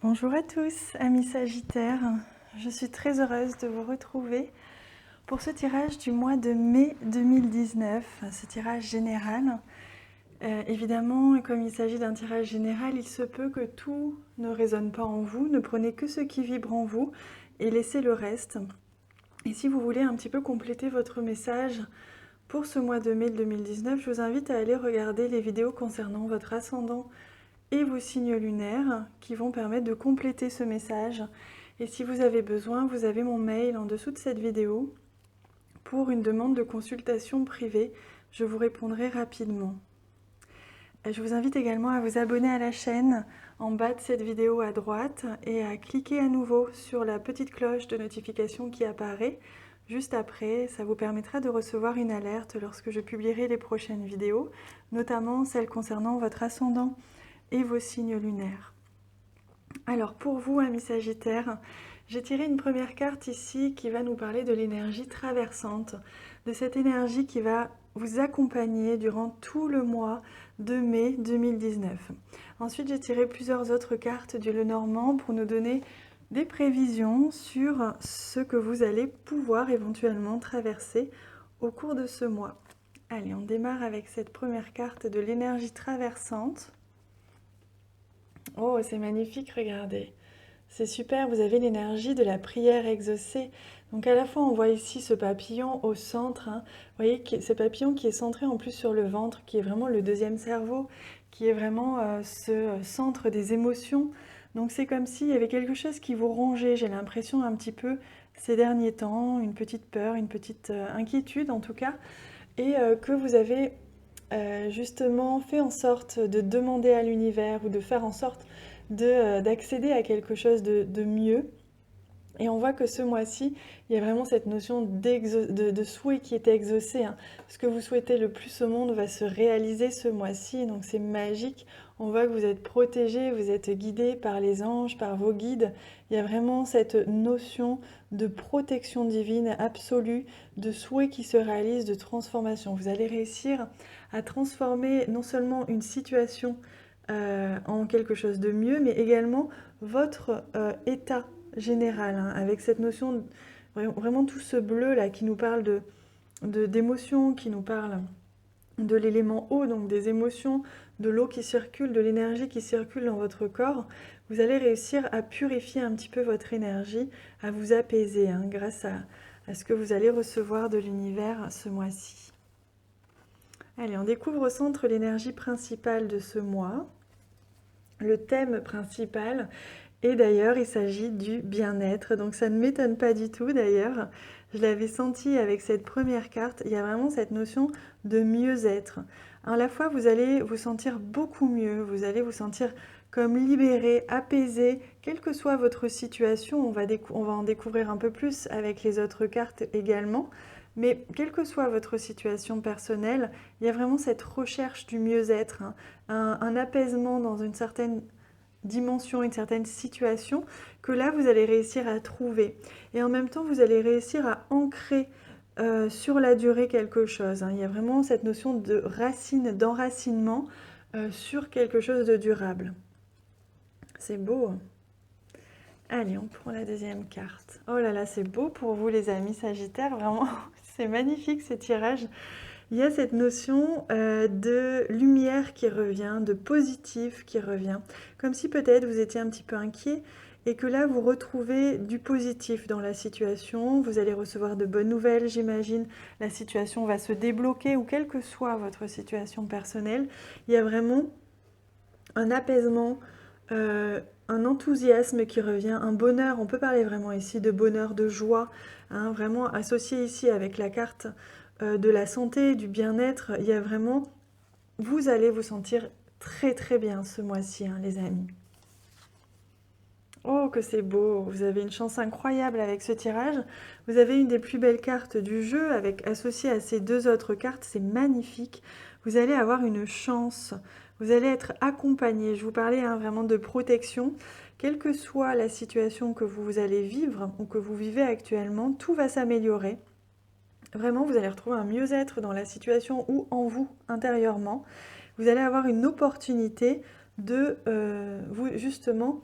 Bonjour à tous, amis Sagittaires. Je suis très heureuse de vous retrouver pour ce tirage du mois de mai 2019, ce tirage général. Évidemment, comme il s'agit d'un tirage général, il se peut que tout ne résonne pas en vous. Ne prenez que ce qui vibre en vous et laissez le reste. Et si vous voulez un petit peu compléter votre message pour ce mois de mai 2019, je vous invite à aller regarder les vidéos concernant votre ascendant et vos signes lunaires qui vont permettre de compléter ce message. Et si vous avez besoin, vous avez mon mail en dessous de cette vidéo pour une demande de consultation privée. Je vous répondrai rapidement. Je vous invite également à vous abonner à la chaîne en bas de cette vidéo à droite et à cliquer à nouveau sur la petite cloche de notification qui apparaît juste après. Ça vous permettra de recevoir une alerte lorsque je publierai les prochaines vidéos, notamment celles concernant votre ascendant et vos signes lunaires. Alors pour vous, amis Sagittaires, j'ai tiré une première carte ici qui va nous parler de l'énergie traversante, de cette énergie qui va vous accompagner durant tout le mois de mai 2019. Ensuite, j'ai tiré plusieurs autres cartes du Lenormand pour nous donner des prévisions sur ce que vous allez pouvoir éventuellement traverser au cours de ce mois. Allez, on démarre avec cette première carte de l'énergie traversante. Oh, c'est magnifique, regardez. C'est super, vous avez l'énergie de la prière exaucée. Donc à la fois, on voit ici ce papillon au centre. Vous voyez, ce papillon qui est centré en plus sur le ventre, qui est vraiment le deuxième cerveau, qui est vraiment ce centre des émotions. Donc c'est comme s'il y avait quelque chose qui vous rongeait, j'ai l'impression un petit peu ces derniers temps, une petite peur, une petite inquiétude en tout cas, et que vous avez justement fait en sorte de demander à l'univers ou de faire en sorte d'accéder à quelque chose de mieux. Et on voit que ce mois-ci, il y a vraiment cette notion de souhait qui est exaucé. Ce que vous souhaitez le plus au monde va se réaliser ce mois-ci, donc c'est magique. On voit que vous êtes protégé, vous êtes guidé par les anges, par vos guides. Il y a vraiment cette notion de protection divine absolue, de souhait qui se réalise, de transformation. Vous allez réussir à transformer non seulement une situation en quelque chose de mieux, mais également votre état général, avec cette notion, vraiment tout ce bleu là qui nous parle d'émotions, qui nous parle de l'élément eau, donc des émotions, de l'eau qui circule, de l'énergie qui circule dans votre corps. Vous allez réussir à purifier un petit peu votre énergie, à vous apaiser grâce à ce que vous allez recevoir de l'univers ce mois-ci. Allez, on découvre au centre l'énergie principale de ce mois, le thème principal. Et d'ailleurs, il s'agit du bien-être, donc ça ne m'étonne pas du tout d'ailleurs. Je l'avais senti avec cette première carte, il y a vraiment cette notion de mieux-être. À la fois, vous allez vous sentir beaucoup mieux, vous allez vous sentir comme libéré, apaisé, quelle que soit votre situation. On va en découvrir un peu plus avec les autres cartes également. Mais quelle que soit votre situation personnelle, il y a vraiment cette recherche du mieux-être, un apaisement dans une certaine dimension, une certaine situation, que là vous allez réussir à trouver. Et en même temps, vous allez réussir à ancrer sur la durée quelque chose. Il y a vraiment cette notion de racine, d'enracinement sur quelque chose de durable. C'est beau. Allez, on prend la deuxième carte. Oh là là, c'est beau pour vous les amis Sagittaires, vraiment, c'est magnifique ces tirages. Il y a cette notion de lumière qui revient, de positif qui revient, comme si peut-être vous étiez un petit peu inquiet et que là vous retrouvez du positif dans la situation, vous allez recevoir de bonnes nouvelles, j'imagine, la situation va se débloquer ou quelle que soit votre situation personnelle, il y a vraiment un apaisement, un enthousiasme qui revient, un bonheur, on peut parler vraiment ici de bonheur, de joie, vraiment associé ici avec la carte de la santé, du bien-être, il y a vraiment, vous allez vous sentir très très bien ce mois-ci, les amis. Oh, que c'est beau! Vous avez une chance incroyable avec ce tirage. Vous avez une des plus belles cartes du jeu, associée à ces deux autres cartes, c'est magnifique. Vous allez avoir une chance, vous allez être accompagné. Je vous parlais vraiment de protection. Quelle que soit la situation que vous allez vivre ou que vous vivez actuellement, tout va s'améliorer. Vraiment, vous allez retrouver un mieux-être dans la situation ou en vous, intérieurement. Vous allez avoir une opportunité de, vous, justement,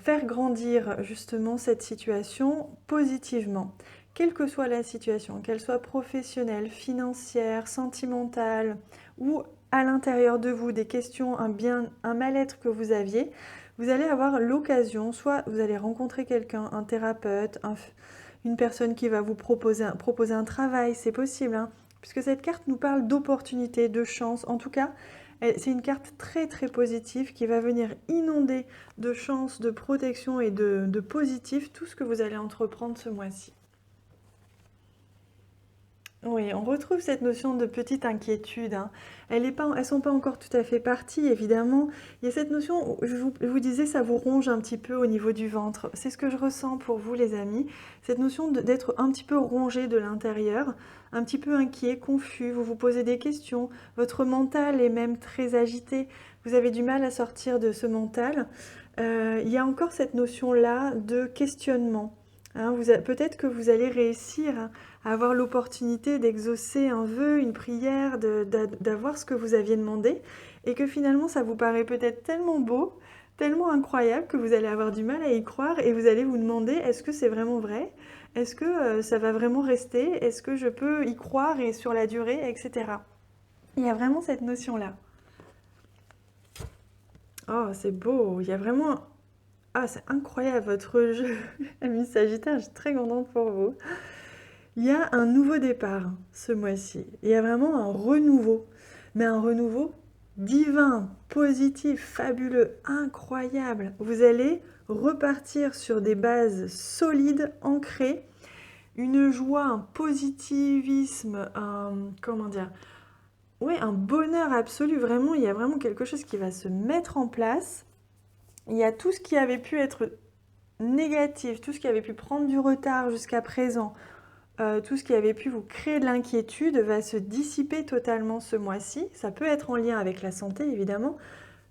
faire grandir justement cette situation positivement. Quelle que soit la situation, qu'elle soit professionnelle, financière, sentimentale ou à l'intérieur de vous, des questions, un mal-être que vous aviez, vous allez avoir l'occasion, soit vous allez rencontrer quelqu'un, un thérapeute, une personne qui va vous proposer un travail, c'est possible, hein, puisque cette carte nous parle d'opportunités, de chance. En tout cas, c'est une carte très très positive qui va venir inonder de chance, de protection et de positif tout ce que vous allez entreprendre ce mois-ci. Oui, on retrouve cette notion de petite inquiétude, hein. Elles sont pas encore tout à fait parties, évidemment. Il y a cette notion, je vous disais, ça vous ronge un petit peu au niveau du ventre. C'est ce que je ressens pour vous, les amis. Cette notion d'être un petit peu rongé de l'intérieur, un petit peu inquiet, confus, vous vous posez des questions. Votre mental est même très agité. Vous avez du mal à sortir de ce mental. Il y a encore cette notion-là de questionnement. Hein, peut-être que vous allez réussir à avoir l'opportunité d'exaucer un vœu, une prière, d'avoir ce que vous aviez demandé, et que finalement ça vous paraît peut-être tellement beau, tellement incroyable que vous allez avoir du mal à y croire et vous allez vous demander est-ce que c'est vraiment vrai? Est-ce que ça va vraiment rester? Est-ce que je peux y croire et sur la durée, etc. Il y a vraiment cette notion-là. Oh, c'est beau, il y a vraiment... Ah, c'est incroyable votre jeu, ami Sagittaire, je suis très contente pour vous. Il y a un nouveau départ ce mois-ci. Il y a vraiment un renouveau, mais un renouveau divin, positif, fabuleux, incroyable. Vous allez repartir sur des bases solides, ancrées, une joie, un positivisme, comment dire, oui, un bonheur absolu. Vraiment, il y a vraiment quelque chose qui va se mettre en place. Il y a tout ce qui avait pu être négatif, tout ce qui avait pu prendre du retard jusqu'à présent, tout ce qui avait pu vous créer de l'inquiétude va se dissiper totalement ce mois-ci. Ça peut être en lien avec la santé, évidemment,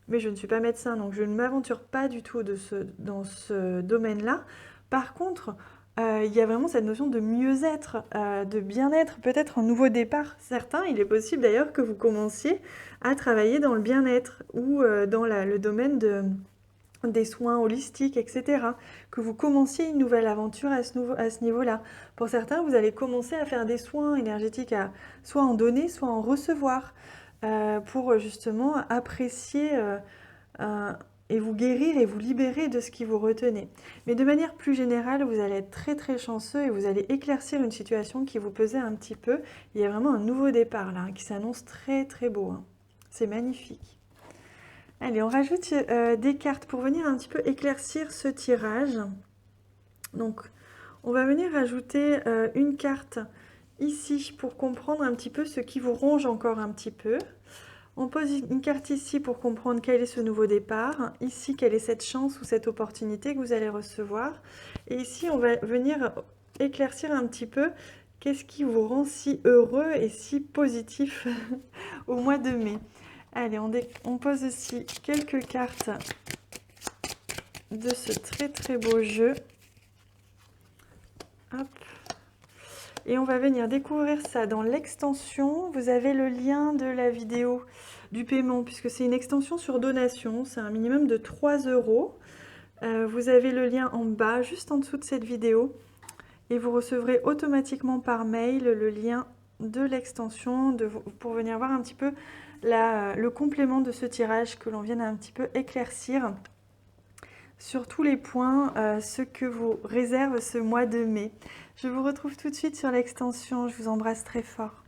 mais je ne suis pas médecin, donc je ne m'aventure pas du tout dans ce domaine-là. Par contre, il y a vraiment cette notion de mieux-être, de bien-être, peut-être un nouveau départ. Certains, il est possible d'ailleurs que vous commenciez à travailler dans le bien-être ou dans le domaine des soins holistiques, etc. Que vous commenciez une nouvelle aventure à ce niveau-là. Pour certains, vous allez commencer à faire des soins énergétiques, à soit en donner, soit en recevoir, pour justement apprécier et vous guérir et vous libérer de ce qui vous retenait. Mais de manière plus générale, vous allez être très très chanceux et vous allez éclaircir une situation qui vous pesait un petit peu. Il y a vraiment un nouveau départ là, qui s'annonce très très beau, hein. C'est magnifique. Allez, on rajoute des cartes pour venir un petit peu éclaircir ce tirage. Donc, on va venir ajouter une carte ici pour comprendre un petit peu ce qui vous ronge encore un petit peu. On pose une carte ici pour comprendre quel est ce nouveau départ. Ici, quelle est cette chance ou cette opportunité que vous allez recevoir. Et ici, on va venir éclaircir un petit peu qu'est-ce qui vous rend si heureux et si positif au mois de mai. Allez, on pose aussi quelques cartes de ce très très beau jeu. Hop. Et on va venir découvrir ça dans l'extension. Vous avez le lien de la vidéo du paiement, puisque c'est une extension sur donation. C'est un minimum de 3 €. Vous avez le lien en bas, juste en dessous de cette vidéo. Et vous recevrez automatiquement par mail le lien de l'extension pour venir voir un petit peu le complément de ce tirage que l'on vient un petit peu éclaircir sur tous les points, ce que vous réserve ce mois de mai. Je vous retrouve tout de suite sur l'extension. Je vous embrasse très fort.